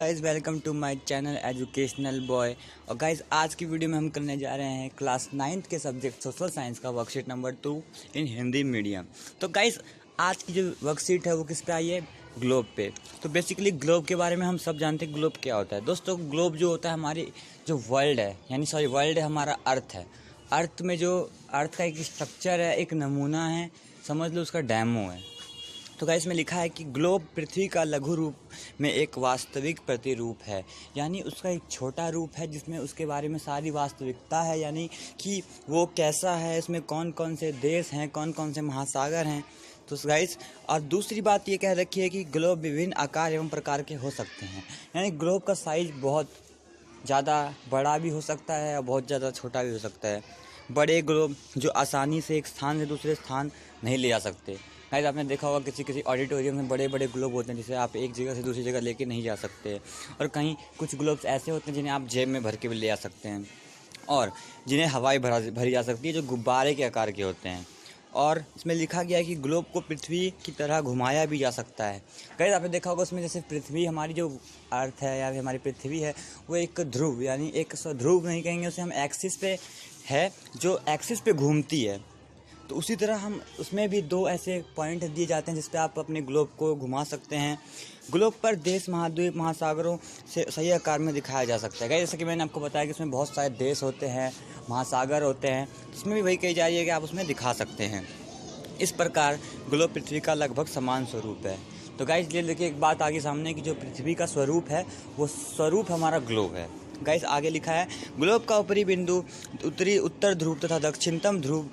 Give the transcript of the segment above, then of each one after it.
Guys welcome to my channel educational boy. और guys आज की वीडियो में हम करने जा रहे हैं क्लास 9th के सब्जेक्ट सोशल साइंस का वर्कशीट नंबर 2 इन हिंदी मीडियम। तो गाइज़ आज की जो वर्कशीट है वो किस पे आई है? ग्लोब पे। तो बेसिकली ग्लोब के बारे में हम सब जानते हैं ग्लोब क्या होता है। दोस्तों ग्लोब जो होता है हमारी जो वर्ल्ड है, वर्ल्ड है हमारा अर्थ है। अर्थ में जो अर्थ का एक स्ट्रक्चर है, एक नमूना है, समझ लो उसका डेमो है। तो गाइस इसमें लिखा है कि ग्लोब पृथ्वी का लघु रूप में एक वास्तविक प्रतिरूप है, यानी उसका एक छोटा रूप है जिसमें उसके बारे में सारी वास्तविकता है, यानी कि वो कैसा है, इसमें कौन कौन से देश हैं, कौन कौन से महासागर हैं। तो गाइस और दूसरी बात ये कह रखी है कि ग्लोब विभिन्न आकार एवं प्रकार के हो सकते हैं, यानी ग्लोब का साइज बहुत ज़्यादा बड़ा भी हो सकता है और बहुत ज़्यादा छोटा भी हो सकता है। बड़े ग्लोब जो आसानी से एक स्थान से दूसरे स्थान नहीं ले जा सकते। गाइस आपने देखा होगा किसी किसी ऑडिटोरियम में बड़े बड़े ग्लोब होते हैं जिसे आप एक जगह से दूसरी जगह लेके नहीं जा सकते, और कहीं कुछ ग्लोब्स ऐसे होते हैं जिन्हें आप जेब में भर के भी ले जा सकते हैं, और जिन्हें हवाई भरी जा सकती है जो गुब्बारे के आकार के होते हैं। और इसमें लिखा गया है कि ग्लोब को पृथ्वी की तरह घुमाया भी जा सकता है। गाइस आपने देखा होगा उसमें जैसे पृथ्वी हमारी जो अर्थ है या फिर हमारी पृथ्वी है वो एक ध्रुव यानी एक ध्रुव नहीं कहेंगे उसे, हम एक्सिस पे है जो एक्सिस पे घूमती है। तो उसी तरह हम उसमें भी दो ऐसे पॉइंट दिए जाते हैं जिस पे आप अपने ग्लोब को घुमा सकते हैं। ग्लोब पर देश, महाद्वीप, महासागरों से सही आकार में दिखाया जा सकता है। जैसे कि मैंने आपको बताया कि उसमें बहुत सारे देश होते हैं, महासागर होते हैं, उसमें भी वही कही जा रही है कि आप उसमें दिखा सकते हैं। इस प्रकार ग्लोब पृथ्वी का लगभग समान स्वरूप है। तो गाइस ये देखिए एक बात आगे सामने की जो पृथ्वी का स्वरूप है वो स्वरूप हमारा ग्लोब है। गाइस आगे लिखा है ग्लोब का ऊपरी बिंदु उत्तर ध्रुव तथा दक्षिणतम ध्रुव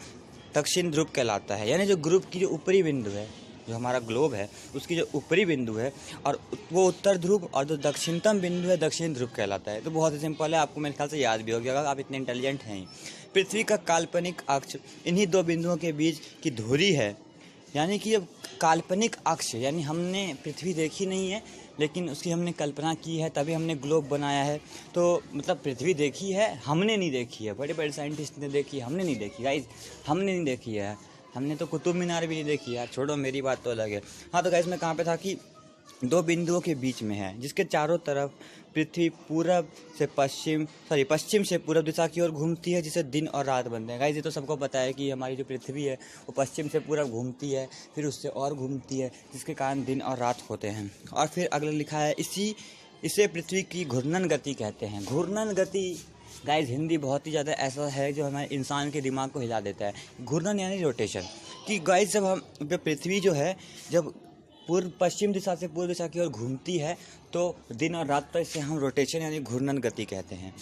दक्षिण ध्रुव कहलाता है, यानी जो ग्रुप की जो ऊपरी बिंदु है, जो हमारा ग्लोब है उसकी जो ऊपरी बिंदु है और वो उत्तर ध्रुव, और जो दक्षिणतम बिंदु है दक्षिण ध्रुव कहलाता है। तो बहुत ही सिंपल है, आपको मेरे ख्याल से याद भी हो गया, आप इतने इंटेलिजेंट हैं ही। पृथ्वी का काल्पनिक अक्ष इन्हीं दो बिंदुओं के बीच की धुरी है, यानी कि अब काल्पनिक अक्ष यानी हमने पृथ्वी देखी नहीं है लेकिन उसकी हमने कल्पना की है, तभी हमने ग्लोब बनाया है। तो मतलब पृथ्वी देखी है, हमने नहीं देखी है, बड़े बड़े साइंटिस्ट ने देखी, हमने नहीं देखी। गाइस हमने नहीं देखी है, हमने तो कुतुब मीनार भी नहीं देखी यार, छोड़ो मेरी बात तो अलग है। हाँ तो गाइस मैं कहाँ पे था कि दो बिंदुओं के बीच में है जिसके चारों तरफ पृथ्वी पश्चिम से पूर्व दिशा की ओर घूमती है, जिसे दिन और रात बनते हैं। गाइस ये तो सबको पता है कि हमारी जो पृथ्वी है वो पश्चिम से पूर्व घूमती है, फिर उससे और घूमती है, जिसके कारण दिन और रात होते हैं। और फिर अगला लिखा है इसे पृथ्वी की घूर्णन गति कहते हैं। घूर्णन गति गाइस हिंदी बहुत ही ज़्यादा ऐसा है जो हमारे इंसान के दिमाग को हिला देता है। घूर्णन यानी रोटेशन, कि गाइस जब हम पृथ्वी जो है जब पश्चिम दिशा से पूर्व दिशा की ओर घूमती है तो दिन और रात पर इसे हम रोटेशन यानी घूर्णन गति कहते हैं।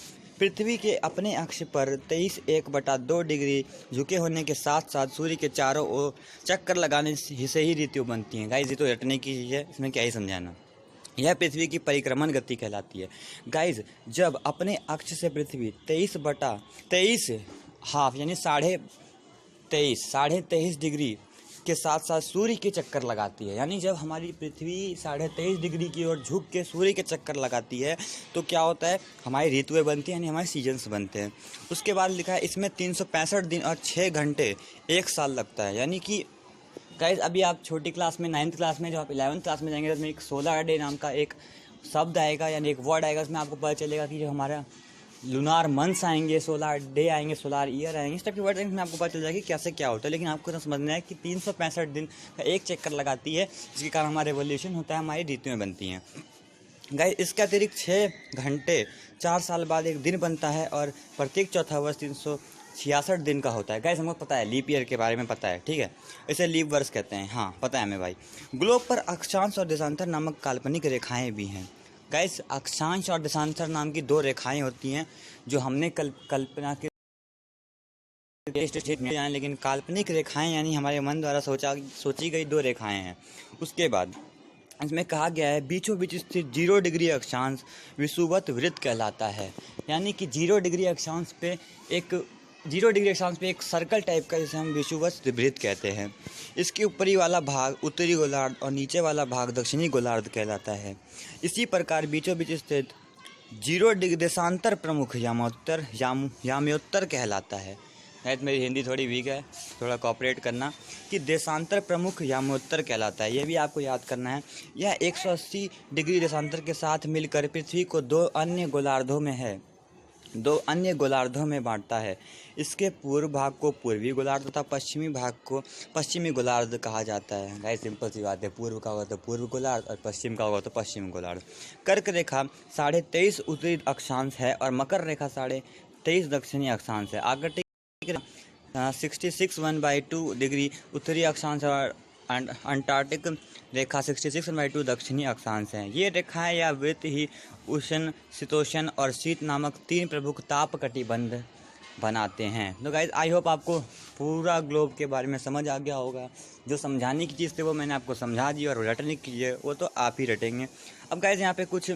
पृथ्वी के अपने अक्ष पर 23.1/2 डिग्री झुके होने के साथ साथ सूर्य के चारों ओर चक्कर लगाने से ही ऋतु बनती हैं। गाइस ये तो रटने की चीज़ है, इसमें क्या ही समझाना। यह पृथ्वी की परिक्रमण गति कहलाती है। गाइस जब अपने अक्ष से पृथ्वी 23 हाफ यानी साढ़े तेईस डिग्री के साथ साथ सूर्य के चक्कर लगाती है, यानी जब हमारी पृथ्वी 23.5 डिग्री की ओर झुक के सूर्य के चक्कर लगाती है तो क्या होता है, हमारी ऋतुएं बनती हैं, यानी हमारे सीजन्स बनते हैं। उसके बाद लिखा है इसमें 365 दिन और 6 घंटे एक साल लगता है। यानी कि गाइस अभी आप छोटी क्लास में 9th क्लास में, जब आप 11th क्लास में जाएंगे तो उसमें एक सोलर डे नाम का एक शब्द आएगा, यानी एक वर्ड आएगा, उसमें आपको पता चलेगा कि जो हमारा लूनार मंथ्स आएंगे, सोलर डे आएंगे, सोलर ईयर आएंगे, इस टाइप के वर्ड में आपको पता चल जाएगा कि कैसे क्या होता है। लेकिन आपको तो समझना है कि 365 दिन का एक चक्कर लगाती है, जिसके कारण हमारा रेवोल्यूशन होता है, हमारी ऋतुएं बनती हैं। गाइस इसके अतिरिक्त 6 घंटे 4 साल बाद एक दिन बनता है, और प्रत्येक चौथा वर्ष 366 दिन का होता है। गाइस हमको पता है, लीप ईयर के बारे में पता है, ठीक है, इसे लीप वर्ष कहते हैं। हाँ पता है हमें भाई। ग्लोब पर अक्षांश और देशांतर नामक काल्पनिक रेखाएं भी हैं। गाइस अक्षांश और देशांतर नाम की दो रेखाएं होती हैं जो हमने कल्पना के लेकिन काल्पनिक रेखाएं यानी हमारे मन द्वारा सोची गई दो रेखाएं हैं। उसके बाद इसमें कहा गया है बीचों बीच स्थित 0 डिग्री अक्षांश विषुवत वृत्त कहलाता है, यानी कि 0 डिग्री अक्षांश पे एक सर्कल टाइप का, जिसे हम विषुवत वृत्त कहते हैं। इसके ऊपरी वाला भाग उत्तरी गोलार्ध और नीचे वाला भाग दक्षिणी गोलार्ध कहलाता है। इसी प्रकार बीचों बीच स्थित 0 डिग्री देशांतर प्रमुख यामोत्तर कहलाता है। शायद मेरी हिंदी थोड़ी वीक है, थोड़ा कॉपरेट करना। कि देशांतर प्रमुख यामोत्तर कहलाता है, ये भी आपको याद करना है। यह 180 डिग्री देशांतर के साथ मिलकर पृथ्वी को दो अन्य गोलार्धों में बांटता है। इसके पूर्व भाग को पूर्वी गोलार्ध तथा पश्चिमी भाग को पश्चिमी गोलार्ध कहा जाता है। गाइस सिंपल सी बात है, पूर्व का होगा तो पूर्व गोलार्ध और पश्चिम का होगा तो पश्चिम गोलार्ध। कर्क रेखा 23.5 उत्तरी अक्षांश है और मकर रेखा 23.5 दक्षिणी अक्षांश है। आर्कटिक 66 डिग्री उत्तरी अक्षांश और अंटार्कटिक रेखा 66 दक्षिणी अक्षांश है। ये रेखाएं या वृत्त ही उष्ण, शीतोष्ण और शीत नामक 3 प्रमुख ताप कटिबंध बनाते हैं। तो गाइज आई होप आपको पूरा ग्लोब के बारे में समझ आ गया होगा। जो समझाने की चीज़ थी वो मैंने आपको समझा दी, और रटने की है वो तो आप ही रटेंगे। अब गाइज यहाँ पे कुछ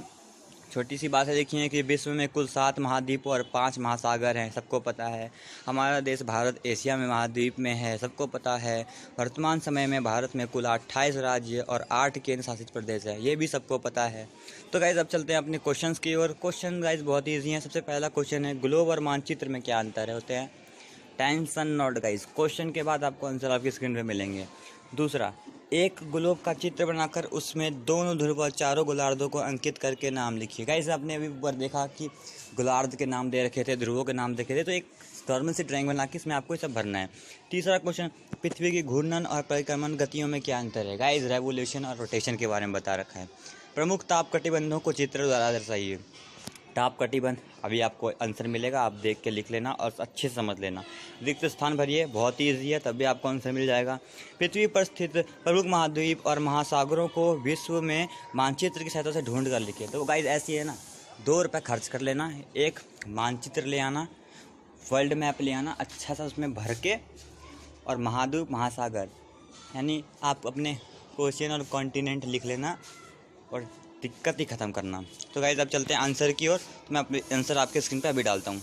छोटी सी बात है, देखिए कि विश्व में कुल 7 महाद्वीप और 5 महासागर हैं, सबको पता है। हमारा देश भारत एशिया में महाद्वीप में है, सबको पता है। वर्तमान समय में भारत में कुल 28 राज्य और 8 केंद्र शासित प्रदेश है, ये भी सबको पता है। तो गाइज़ अब चलते हैं अपने क्वेश्चंस की ओर। क्वेश्चन गाइज़ बहुत ईजी हैं। सबसे पहला क्वेश्चन है, ग्लोब और मानचित्र में क्या अंतर होते हैं? टेंशन नॉट गाइज़, क्वेश्चन के बाद आपको आंसर आपकी स्क्रीन पर मिलेंगे। दूसरा, एक ग्लोब का चित्र बनाकर उसमें दोनों ध्रुव और चारों गोलार्धों को अंकित करके नाम लिखिए। गाइस आपने अभी ऊपर देखा कि गोलार्ध के नाम दे रखे थे, ध्रुवों के नाम देखे थे, तो एक नॉर्मल सी ड्राइंग बना के इसमें आपको ये सब भरना है। तीसरा क्वेश्चन, पृथ्वी की घूर्णन और परिक्रमण गतियों में क्या अंतर है? गाइस रेवोल्यूशन और रोटेशन के बारे में बता रखा है। प्रमुख ताप कटिबंधों को चित्र द्वारा दर्शाइए। ताप कटिबंध, अभी आपको आंसर मिलेगा, आप देख के लिख लेना और अच्छे से समझ लेना। रिक्त स्थान भरिए, बहुत ही ईजी है, तब भी आपको आंसर मिल जाएगा। पृथ्वी पर स्थित प्रमुख महाद्वीप और महासागरों को विश्व में मानचित्र की सहायता से ढूंढ कर लिखिए। तो गाइज ऐसी है ना, 2 रुपये खर्च कर लेना, एक मानचित्र ले आना, वर्ल्ड मैप ले आना, अच्छा सा उसमें भर के, और महाद्वीप महासागर यानी आप अपने ओशियन और कॉन्टिनेंट लिख लेना और दिक्कत ही ख़त्म करना। तो गाइस अब चलते हैं आंसर की ओर। तो मैं अपने आंसर आपके स्क्रीन पे अभी डालता हूँ।